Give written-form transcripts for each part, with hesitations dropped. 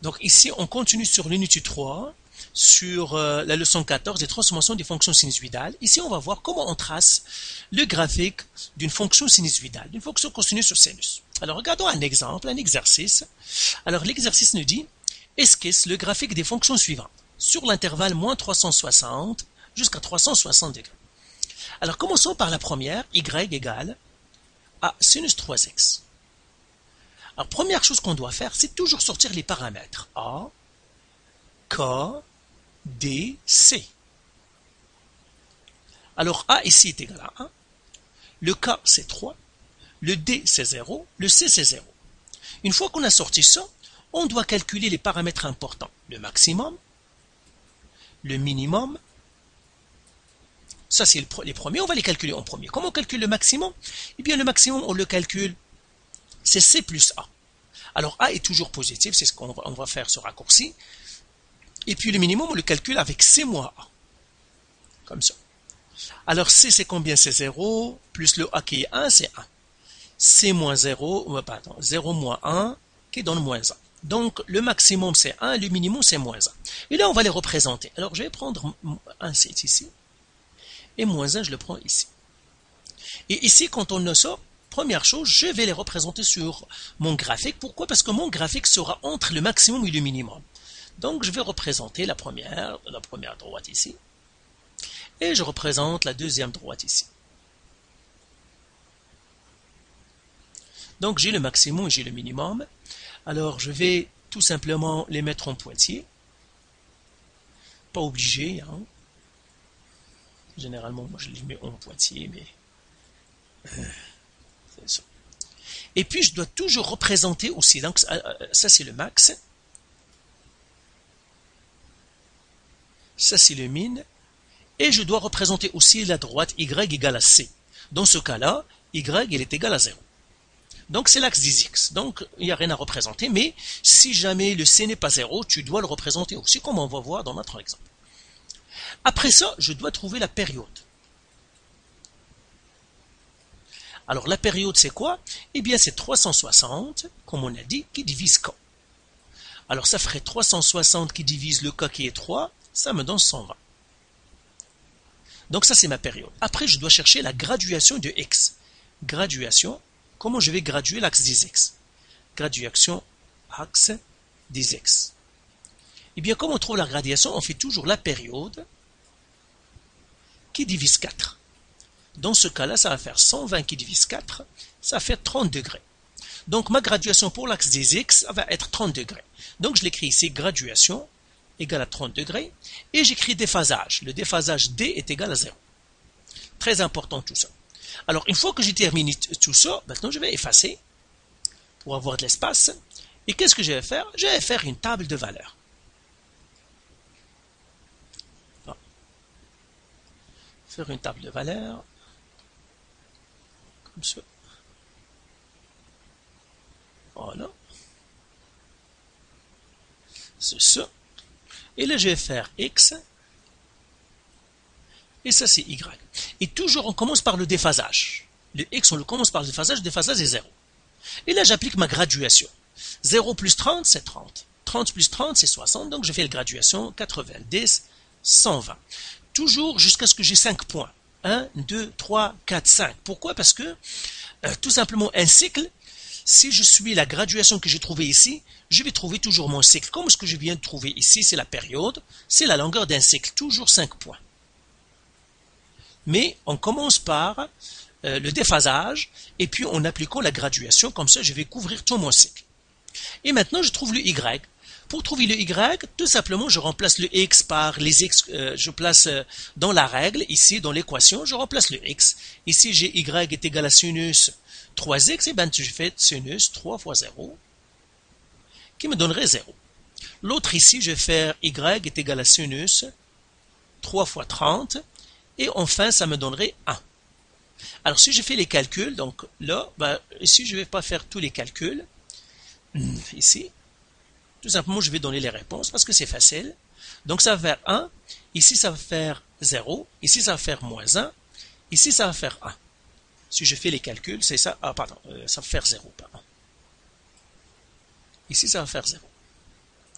Donc ici, on continue sur l'unité 3, sur la leçon 14 des transformations des fonctions sinusoïdales. Ici, on va voir comment on trace le graphique d'une fonction sinusoïdale, d'une fonction continue sur sinus. Alors, regardons un exemple, un exercice. Alors, l'exercice nous dit, esquisse le graphique des fonctions suivantes sur l'intervalle moins 360 jusqu'à 360 degrés. Alors, commençons par la première, y égale à sinus 3x. Alors, première chose qu'on doit faire, c'est toujours sortir les paramètres A, K, D, C. Alors, A ici est égal à 1, le K c'est 3, le D c'est 0, le C c'est 0. Une fois qu'on a sorti ça, on doit calculer les paramètres importants. Le maximum, le minimum, ça c'est les premiers, on va les calculer en premier. Comment on calcule le maximum? Eh bien le maximum, on le calcule, c'est C plus A. Alors A est toujours positif, c'est ce qu'on va faire ce raccourci. Et puis le minimum, on le calcule avec C moins A. Comme ça. Alors C c'est combien? C'est 0, plus le A qui est 1, c'est 1. C moins 0, pardon, 0 moins 1, qui donne moins 1. Donc le maximum c'est 1, le minimum c'est moins 1. Et là on va les représenter. Alors je vais prendre 1 c'est ici, et moins 1 je le prends ici. Et ici quand on a ça, première chose, je vais les représenter sur mon graphique. Pourquoi? Parce que mon graphique sera entre le maximum et le minimum. Donc je vais représenter la première droite ici, et je représente la deuxième droite ici. Donc j'ai le maximum et j'ai le minimum. Alors je vais tout simplement les mettre en pointillé. Pas obligé, hein. Généralement moi je les mets en pointillé, mais c'est ça. Et puis je dois toujours représenter aussi, donc ça c'est le max, ça c'est le min, et je dois représenter aussi la droite y égale à c. Dans ce cas-là, y il est égal à 0. Donc c'est l'axe des x, donc il n'y a rien à représenter, mais si jamais le c n'est pas 0, tu dois le représenter aussi, comme on va voir dans notre exemple. Après ça, je dois trouver la période. Alors la période c'est quoi? Eh bien c'est 360, comme on a dit, qui divise k. Alors ça ferait 360 qui divise le k qui est 3, ça me donne 120. Donc ça c'est ma période. Après je dois chercher la graduation de x. Graduation, comment je vais graduer l'axe des x? Graduation axe des x. Eh bien comme on trouve la graduation, on fait toujours la période qui divise 4. Dans ce cas-là, ça va faire 120 qui divise 4, ça fait 30 degrés. Donc ma graduation pour l'axe des x va être 30 degrés. Donc je l'écris ici, graduation égale à 30 degrés, et j'écris déphasage. Le déphasage D est égal à 0. Très important tout ça. Alors une fois que j'ai terminé tout ça, maintenant je vais effacer pour avoir de l'espace. Et qu'est-ce que je vais faire? Je vais faire une table de valeurs. Faire une table de valeurs. Comme ça. Voilà. C'est ça. Et là, je vais faire X. Et ça, c'est Y. Et toujours, on commence par le déphasage. Le X, on le commence par le déphasage est 0. Et là, j'applique ma graduation. 0 plus 30, c'est 30. 30 plus 30, c'est 60. Donc, je fais la graduation 90, 120. Toujours jusqu'à ce que j'ai 5 points. 1, 2, 3, 4, 5. Pourquoi? Parce que, tout simplement, un cycle, si je suis la graduation que j'ai trouvée ici, je vais trouver toujours mon cycle. Comme ce que je viens de trouver ici, c'est la période, c'est la longueur d'un cycle, toujours 5 points. Mais on commence par le déphasage, et puis en appliquant la graduation, comme ça je vais couvrir tout mon cycle. Et maintenant je trouve le Y. Pour trouver le Y, tout simplement je remplace le X par les X, je place dans la règle, ici dans l'équation, je remplace le X. Ici j'ai Y est égal à sinus 3x, et bien je fais sinus 3 fois 0, qui me donnerait 0. L'autre ici, je vais faire Y est égal à sinus 3 fois 30, et enfin ça me donnerait 1. Alors si je fais les calculs, donc là, ici je ne vais pas faire tous les calculs, ici, tout simplement je vais donner les réponses parce que c'est facile. Donc ça va faire 1, ici ça va faire 0, ici ça va faire moins 1, ici ça va faire 1. Si je fais les calculs, c'est ça, ça va faire 0, pardon. Ici ça va faire 0.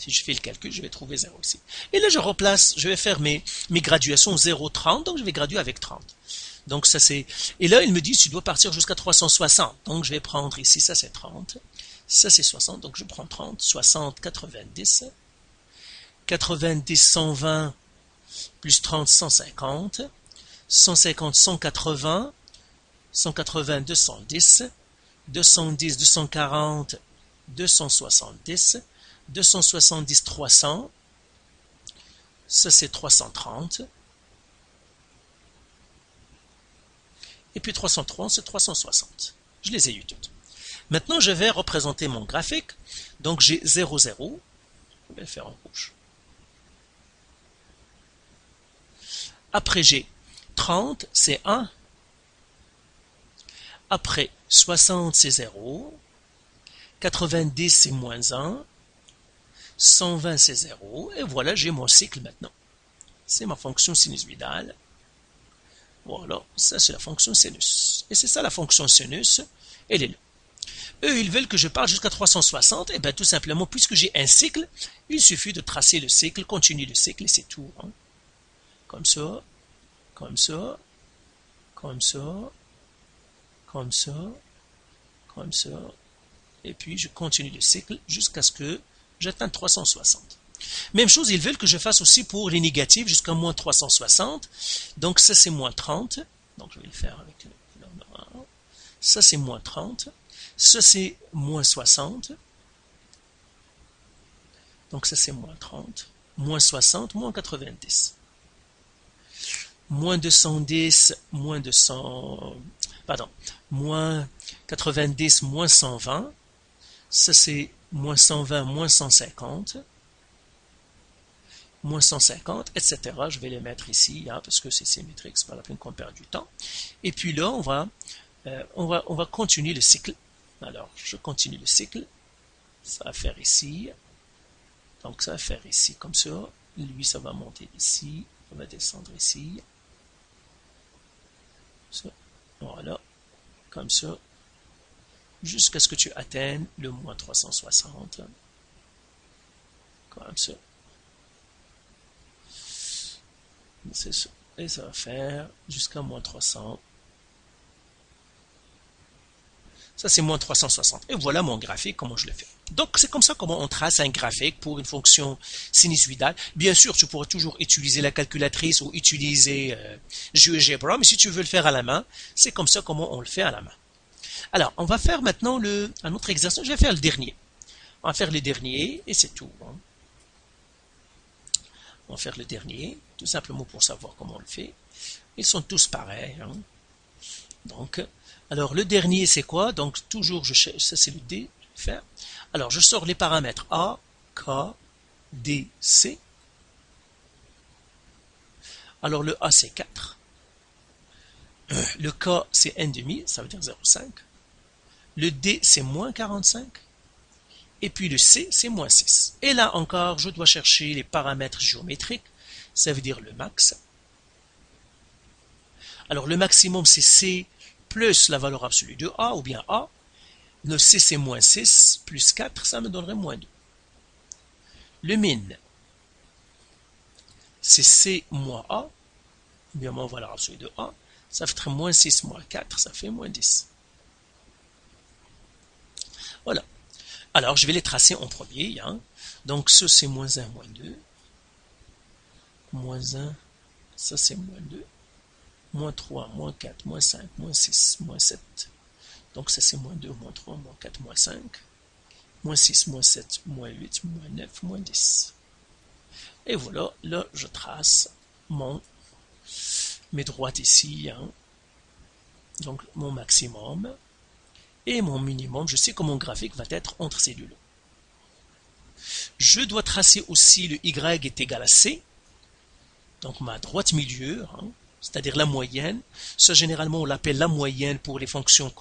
Si je fais le calcul, je vais trouver 0 ici. Et là, je remplace, je vais faire mes graduations 0,30, donc je vais graduer avec 30. Donc ça c'est... Et là, il me dit, tu dois partir jusqu'à 360. Donc je vais prendre ici, ça c'est 30, ça c'est 60, donc je prends 30, 60, 90, 90, 120, plus 30, 150, 150, 180, 180, 210, 210, 240, 270, 270, 300, ça c'est 330, et puis 330 c'est 360. Je les ai eues toutes. Maintenant je vais représenter mon graphique, donc j'ai 0, 0, je vais le faire en rouge. Après j'ai 30 c'est 1, après 60 c'est 0, 90 c'est moins 1, 120 c'est 0, et voilà, j'ai mon cycle maintenant. C'est ma fonction sinusoïdale. Voilà, ça c'est la fonction sinus. Et c'est ça la fonction sinus, elle est là. Eux, ils veulent que je parte jusqu'à 360, et bien tout simplement, puisque j'ai un cycle, il suffit de tracer le cycle, continuer le cycle, et c'est tout. Hein. Comme ça, comme ça, comme ça, comme ça, comme ça, et puis je continue le cycle jusqu'à ce que j'atteigne 360. Même chose, ils veulent que je fasse aussi pour les négatifs jusqu'à moins 360. Donc ça c'est moins 30. Donc je vais le faire avec le noir. Ça c'est moins 30. Ça c'est moins 60. Donc ça c'est moins 30. Moins 60, moins 90. Moins 210, moins 200... Pardon. Moins 90, moins 120. Ça c'est moins 120, moins 150. Moins 150, etc. Je vais les mettre ici, hein, parce que c'est symétrique, c'est pas la peine qu'on perde du temps. Et puis là, on va continuer le cycle. Alors, je continue le cycle. Ça va faire ici. Donc, ça va faire ici, comme ça. Lui, ça va monter ici. Ça va descendre ici. Ça. Voilà. Comme ça. Jusqu'à ce que tu atteignes le moins 360. Comme ça. C'est ça. Et ça va faire jusqu'à moins 300. Ça, c'est moins 360. Et voilà mon graphique, comment je le fais. Donc, c'est comme ça comment on trace un graphique pour une fonction sinusoïdale. Bien sûr, tu pourras toujours utiliser la calculatrice ou utiliser GeoGebra, mais si tu veux le faire à la main, c'est comme ça comment on le fait à la main. Alors, on va faire maintenant un autre exercice. Je vais faire le dernier. On va faire le dernier et c'est tout. Hein. On va faire le dernier, tout simplement pour savoir comment on le fait. Ils sont tous pareils. Hein. Donc, alors le dernier c'est quoi? Donc toujours je cherche, ça c'est le D, je vais faire. Alors je sors les paramètres A, K, D, C. Alors le A c'est 4. Le K c'est 1,5, ça veut dire 0,5. Le D c'est moins 45. Et puis le C, c'est moins 6. Et là encore, je dois chercher les paramètres géométriques, ça veut dire le max. Alors le maximum, c'est C plus la valeur absolue de A, ou bien A. Le C, c'est moins 6, plus 4, ça me donnerait moins 2. Le min, c'est C moins A, ou bien ma valeur absolue de A. Ça fait moins 6 moins 4, ça fait moins 10. Voilà. Alors, je vais les tracer en premier. Hein. Donc, ça, c'est moins 1, moins 2. Moins 1, ça, c'est moins 2. Moins 3, moins 4, moins 5, moins 6, moins 7. Donc, ça, c'est moins 2, moins 3, moins 4, moins 5. Moins 6, moins 7, moins 8, moins 9, moins 10. Et voilà, là, je trace mes droites ici. Hein. Donc, mon maximum. Et mon minimum, je sais que mon graphique va être entre ces deux-là. Je dois tracer aussi le Y est égal à C, donc ma droite milieu, hein, c'est-à-dire la moyenne. Ça, généralement, on l'appelle la moyenne pour les fonctions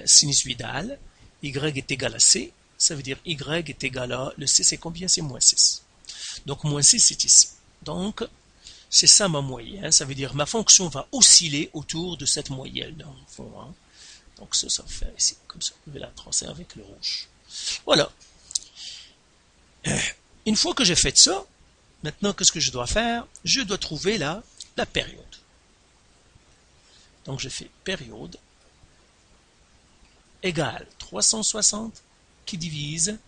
sinusoïdales. Y est égal à C, ça veut dire Y est égal à, le C c'est combien? C'est moins 6. Donc moins 6 c'est ici. Donc, c'est ça ma moyenne, ça veut dire ma fonction va osciller autour de cette moyenne, dans le fond, hein. Donc ça va faire ici, comme ça. Je vais la tracer avec le rouge. Voilà. Une fois que j'ai fait ça, maintenant, qu'est-ce que je dois faire? Je dois trouver la période. Donc, je fais période égale 360 qui divise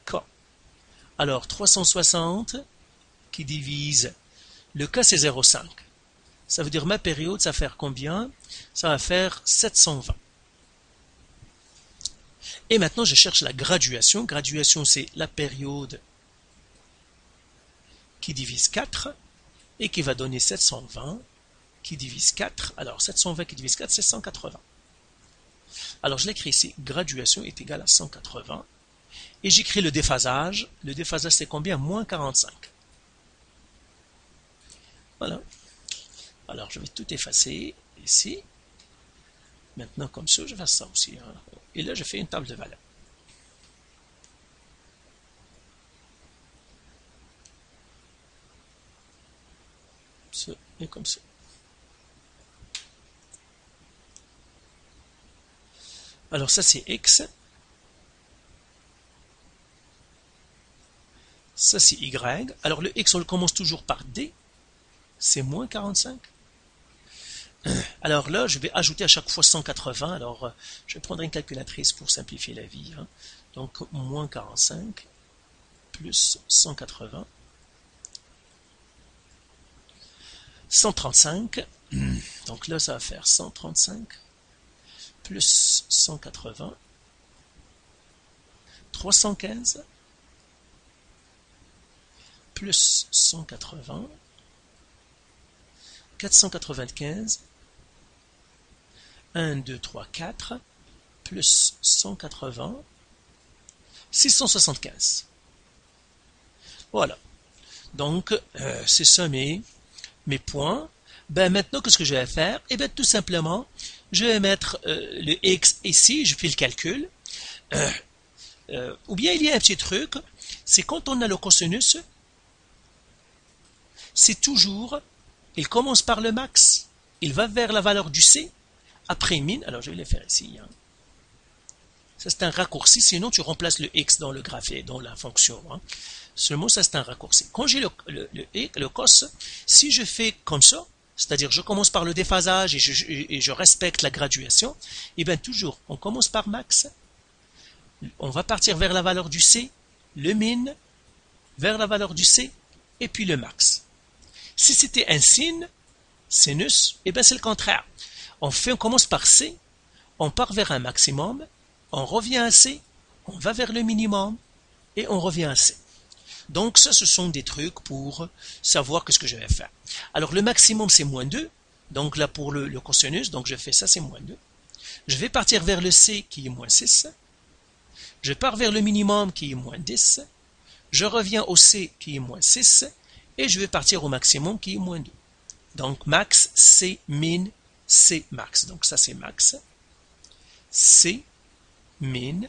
K. Alors, 360 qui divise, le K c'est 0,5. Ça veut dire ma période, ça va faire combien? Ça va faire 720. Et maintenant, je cherche la graduation. Graduation, c'est la période qui divise 4 et qui va donner 720 qui divise 4. Alors, 720 qui divise 4, c'est 180. Alors, je l'écris ici. Graduation est égale à 180. Et j'écris le déphasage. Le déphasage, c'est combien? Moins 45. Voilà. Alors, je vais tout effacer ici. Maintenant, comme ça, je vais faire ça aussi. Hein. Et là, je fais une table de valeurs. Ça et comme ça. Alors, ça, c'est X. Ça, c'est Y. Alors, le X, on le commence toujours par D. C'est moins 45. Alors là, je vais ajouter à chaque fois 180. Alors, je vais prendre une calculatrice pour simplifier la vie. Hein. Donc, moins 45 plus 180. 135. Donc là, ça va faire 135 plus 180. 315 plus 180. 495. 1, 2, 3, 4, plus 180, 675. Voilà. Donc, c'est ça mes points. Ben, maintenant, qu'est-ce que je vais faire? Eh bien, tout simplement, je vais mettre le X ici, je fais le calcul. Ou bien, il y a un petit truc, c'est quand on a le cosinus, c'est toujours, il commence par le max, il va vers la valeur du C, après min, alors je vais le faire ici. Hein. Ça c'est un raccourci, sinon tu remplaces le x dans le graphe, dans la fonction. Hein. Seulement ça c'est un raccourci. Quand j'ai le cos, si je fais comme ça, c'est-à-dire je commence par le déphasage et je respecte la graduation, et bien toujours, on commence par max, on va partir vers la valeur du C, le min, vers la valeur du C, et puis le max. Si c'était un sinus, et bien c'est le contraire. On commence par C, on part vers un maximum, on revient à C, on va vers le minimum, et on revient à C. Donc ça, ce sont des trucs pour savoir ce que je vais faire. Alors le maximum, c'est moins 2, donc là pour le cosinus, donc je fais ça, c'est moins 2. Je vais partir vers le C qui est moins 6, je pars vers le minimum qui est moins 10, je reviens au C qui est moins 6, et je vais partir au maximum qui est moins 2. Donc max, C, min, C max. Donc ça c'est max. C min,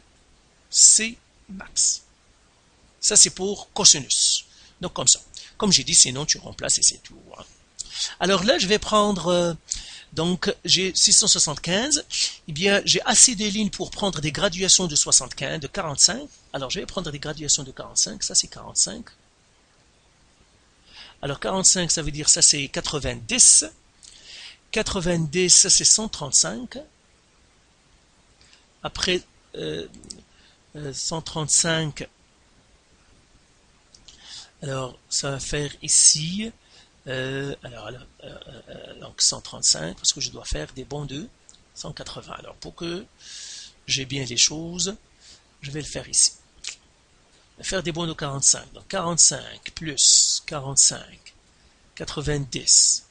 C max. Ça c'est pour cosinus. Donc comme ça. Comme j'ai dit, sinon tu remplaces et c'est tout. Hein. Alors là, je vais prendre, donc j'ai 675. Eh bien, j'ai assez de lignes pour prendre des graduations de 75, de 45. Alors je vais prendre des graduations de 45. Ça c'est 45. Alors 45, ça veut dire ça c'est 90. 90, ça c'est 135. Après 135, alors ça va faire ici, donc 135, parce que je dois faire des bons de 180. Alors pour que j'ai bien les choses, je vais le faire ici. Je vais faire des bons de 45. Donc 45 plus 45, 90.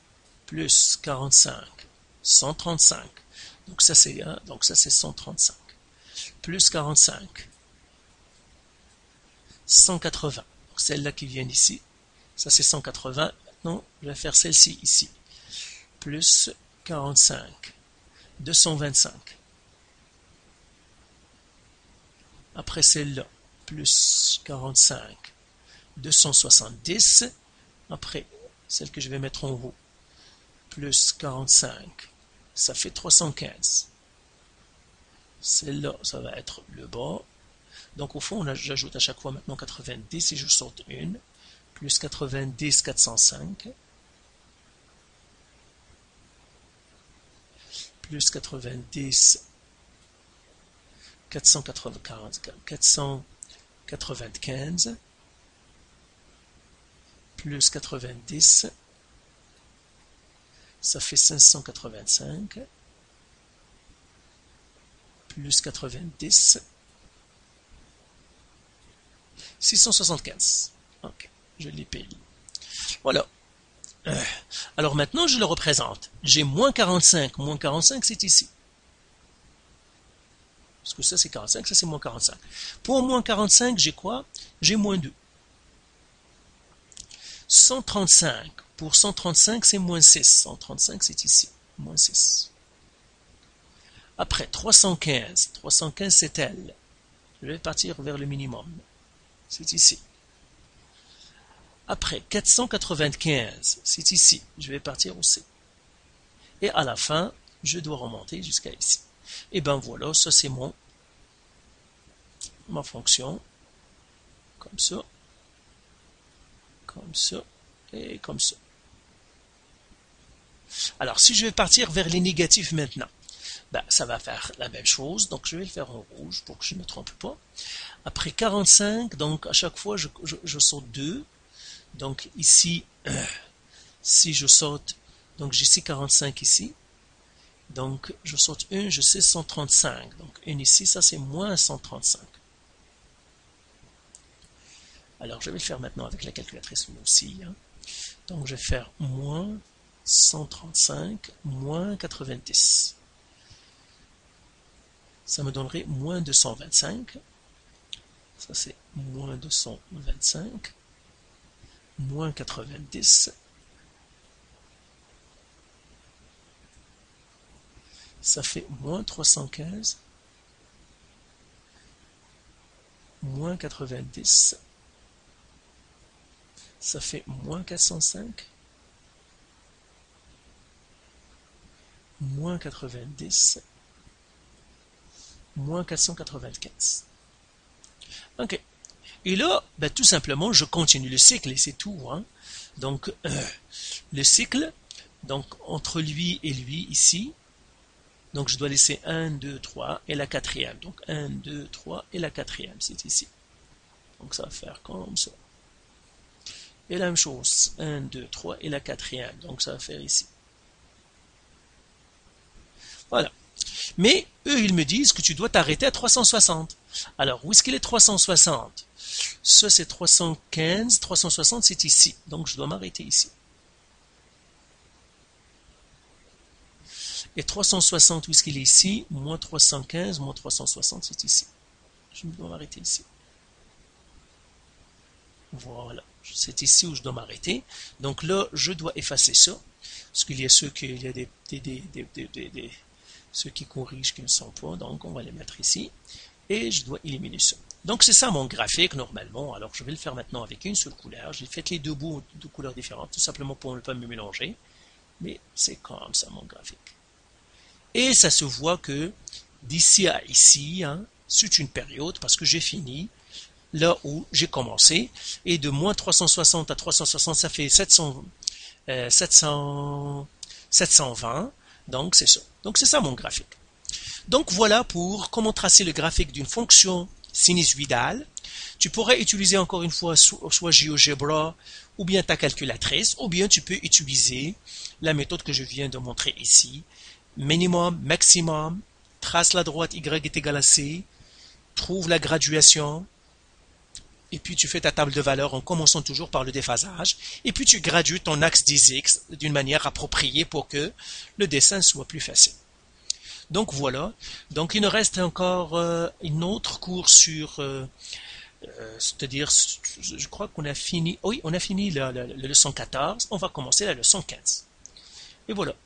Plus 45, 135. Donc ça c'est 135. Plus 45, 180. Donc celle-là qui vient ici, ça c'est 180. Maintenant, je vais faire celle-ci ici. Plus 45, 225. Après celle-là, plus 45, 270. Après, celle que je vais mettre en haut, plus 45, ça fait 315. Celle-là, ça va être le bas. Donc au fond, j'ajoute à chaque fois maintenant 90 et je saute une, plus 90, 405, plus 90, 495, plus 90, ça fait 585, plus 90, 675. Ok, je l'ai payé. Voilà. Alors maintenant, je le représente. J'ai moins 45. Moins 45, c'est ici. Parce que ça, c'est 45, ça, c'est moins 45. Pour moins 45, j'ai quoi? J'ai moins 2. 135. Pour 135, c'est moins 6. 135, c'est ici. Moins 6. Après, 315. 315, c'est elle. Je vais partir vers le minimum. C'est ici. Après, 495, c'est ici. Je vais partir aussi. Et à la fin, je dois remonter jusqu'à ici. Et ben voilà, ça c'est ma fonction. Comme ça. Comme ça. Et comme ça. Alors, si je vais partir vers les négatifs maintenant, ben, ça va faire la même chose. Donc, je vais le faire en rouge pour que je ne me trompe pas. Après 45, donc à chaque fois, je saute 2. Donc ici, si je saute, donc j'ai ici 45 ici. Donc je saute 1, je sais 135. Donc 1 ici, ça c'est moins 135. Alors je vais le faire maintenant avec la calculatrice aussi. Hein. Donc je vais faire moins 135, moins 90. Ça me donnerait moins 225. Ça c'est moins 225. Moins 90. Ça fait moins 315. Moins 90. Ça fait moins 405. Moins 90. Moins 495. Ok. Et là, ben, tout simplement, je continue le cycle et c'est tout. Hein. Donc, le cycle, donc entre lui et lui ici, donc je dois laisser 1, 2, 3 et la quatrième. Donc 1, 2, 3 et la quatrième, c'est ici. Donc ça va faire comme ça. Et la même chose, 1, 2, 3 et la quatrième. Donc ça va faire ici. Voilà. Mais eux, ils me disent que tu dois t'arrêter à 360. Alors, où est-ce qu'il est 360? Ça, c'est 315. 360, c'est ici. Donc, je dois m'arrêter ici. Et 360, où est-ce qu'il est ici? Moins 315, moins 360, c'est ici. Je dois m'arrêter ici. Voilà. C'est ici où je dois m'arrêter. Donc là, je dois effacer ça. Parce qu'il y a ceux qui, il y a ceux qui corrigent qui ne sont pas. Donc, on va les mettre ici. Et je dois éliminer ça. Donc, c'est ça mon graphique normalement. Alors, je vais le faire maintenant avec une seule couleur. J'ai fait les deux bouts de couleurs différentes, tout simplement pour ne pas me mélanger. Mais c'est comme ça mon graphique. Et ça se voit que d'ici à ici, hein, c'est une période parce que j'ai fini là où j'ai commencé. Et de moins 360 à 360, ça fait 720. Donc, c'est ça. Donc, c'est ça mon graphique. Donc, voilà pour comment tracer le graphique d'une fonction sinusoïdale. Tu pourrais utiliser encore une fois soit GeoGebra ou bien ta calculatrice, ou bien tu peux utiliser la méthode que je viens de montrer ici. Minimum, maximum, trace la droite Y est égal à C, trouve la graduation, et puis tu fais ta table de valeurs en commençant toujours par le déphasage, et puis tu gradues ton axe des X d'une manière appropriée pour que le dessin soit plus facile. Donc voilà, donc il nous reste encore une autre cours sur, c'est-à-dire, je crois qu'on a fini, oui, on a fini la leçon 14, on va commencer la leçon 15. Et voilà.